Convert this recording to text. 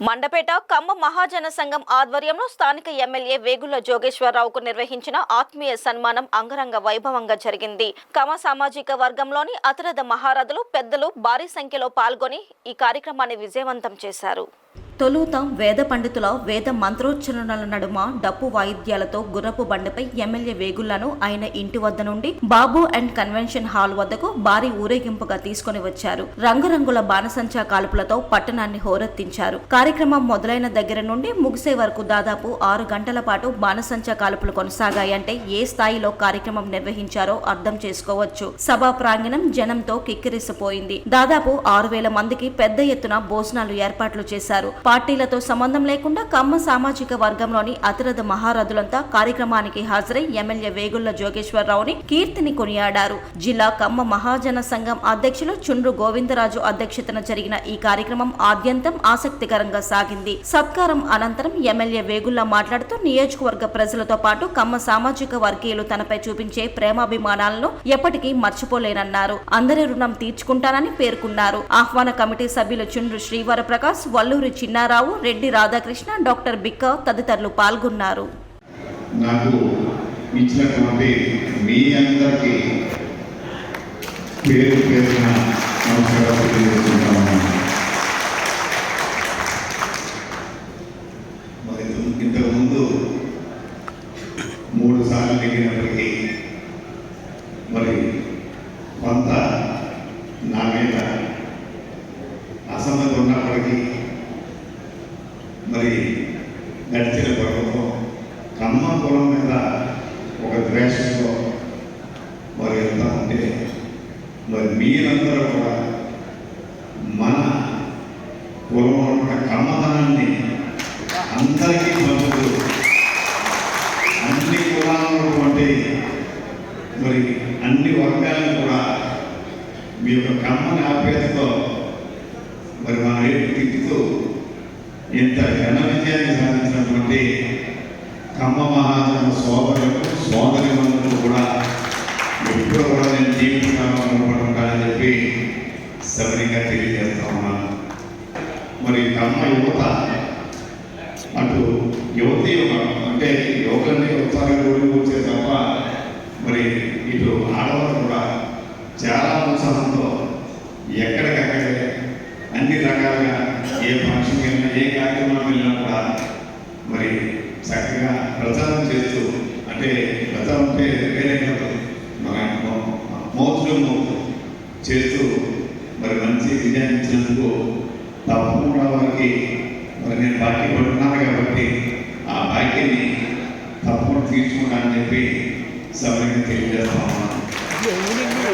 మండపేట కమ్మ మహాజన సంఘం ఆధ్వర్యంలో స్థానిక ఎమ్మెల్యే వేగుళ్ల జోగేశ్వరరావుకు నిర్వహించిన ఆత్మీయ సన్మానం అంగరంగ వైభవంగా జరిగింది. కమ్మ సామాజిక వర్గంలోని అతిరథ మహారథులు పెద్దలు భారీ సంఖ్యలో పాల్గొని ఈ కార్యక్రమాన్ని విజయవంతం చేశారు. తొలుత వేద పండితుల వేద మంత్రోచ్చరణల నడుమ డప్పు వాయిద్యాలతో గుర్రపు బండిపై ఎమ్మెల్యే వేగుళ్లను ఆయన ఇంటి వద్ద నుండి బాబు అండ్ కన్వెన్షన్ హాల్ వద్దకు భారీ ఊరేగింపుగా తీసుకుని వచ్చారు. రంగురంగుల బాణసంచా కాల్పులతో పట్టణాన్ని హోరెత్తించారు. కార్యక్రమం మొదలైన దగ్గర నుండి ముగిసే వరకు దాదాపు 6 గంటల పాటు బాణసంచా కాల్పులు కొనసాగాయంటే ఏ స్థాయిలో కార్యక్రమం నిర్వహించారో అర్థం చేసుకోవచ్చు. సభా ప్రాంగణం జనంతో కిక్కిరిసిపోయింది. దాదాపు 6,000 మందికి పెద్ద ఎత్తున భోజనాలు ఏర్పాట్లు చేశారు. పార్టీలతో సంబంధం లేకుండా కమ్మ సామాజిక వర్గంలోని అతిరథ మహారథులంతా కార్యక్రమానికి హాజరై ఎమ్మెల్యే వేగుళ్ల జోగేశ్వరరావుని కీర్తిని కొనియాడారు. జిల్లా కమ్మ మహాజన సంఘం అధ్యక్షులు చుండ్రు గోవిందరాజు అధ్యక్షతన జరిగిన ఈ కార్యక్రమం ఆద్యంతం ఆసక్తికరంగా సాగింది. సత్కారం అనంతరం ఎమ్మెల్యే వేగుళ్ల మాట్లాడుతూ నియోజకవర్గ ప్రజలతో పాటు కమ్మ సామాజిక వర్గీయులు తనపై చూపించే ప్రేమాభిమానాలను ఎప్పటికీ మర్చిపోలేనన్నారు. అందరి రుణం తీర్చుకుంటానని పేర్కొన్నారు. ఆహ్వాన కమిటీ సభ్యులు చుండ్రు శ్రీవరప్రకాశ్, వల్లూరి చిన్నారావు, రెడ్డి రాధాకృష్ణ, డాక్టర్ బిక్క తదితరులు పాల్గొన్నారు. నాకు ఇచ్చినటువంటి మీ అందరికీ పేరు పేరున నమస్కారాలు తెలియజేస్తున్నాను. మరి ఇంతకుముందు 3 సార్లు దిగినప్పటికీ మరి కొంత నా మీద అసమ్మతి ఉన్నప్పటికీ మరి నడిచిన పర్వతం కమ్మ కులం మీద ఒక ద్వేషంతో మరి వెళ్తా ఉంటే మరి మీరందరూ కూడా మన కులంలో ఉన్న కమ్మతనాన్ని అందరికీ పంచుతూ అన్ని కులాలను అంటే మరి అన్ని వర్గాలను కూడా మీ యొక్క కమ్మని ఆప్యాయతతో మరి మన వైపు తిప్పుతూ ఇంత ఘన విజయాన్ని సాధించినటువంటి కమ్మ మహాజన సోదరులకు సోదరిమణులకు కూడా ఎప్పుడూ కూడా నేను జీవితాలని చెప్పి సవరిగా తెలియజేస్తా ఉన్నాను. మరి కమ్మ యువత అటు యువతి అంటే యువకులన్నీ ఉత్సాహంగా వచ్చే తప్ప మరి ఇటు ఆడవారు కూడా చాలా ఉత్సాహంతో ఎక్కడికక్కడే అన్ని రకాలుగా ఏ ఫంక్షన్కి వెళ్ళినా ఏ కార్యక్రమానికి వెళ్ళినా కూడా మరి చక్కగా ప్రచారం చేస్తూ అంటే ప్రచారం అంటే వేరే కాదు మన మౌతులు చేస్తూ మరి మంచి విజయాన్ని ఇచ్చినందుకు తప్పకుండా వారికి మరి నేను బాకీ పడుతున్నాను కాబట్టి ఆ బాకీని తప్పకుండా తీర్చుకుంటానని చెప్పి సభకి తెలియజేస్తా ఉన్నాను.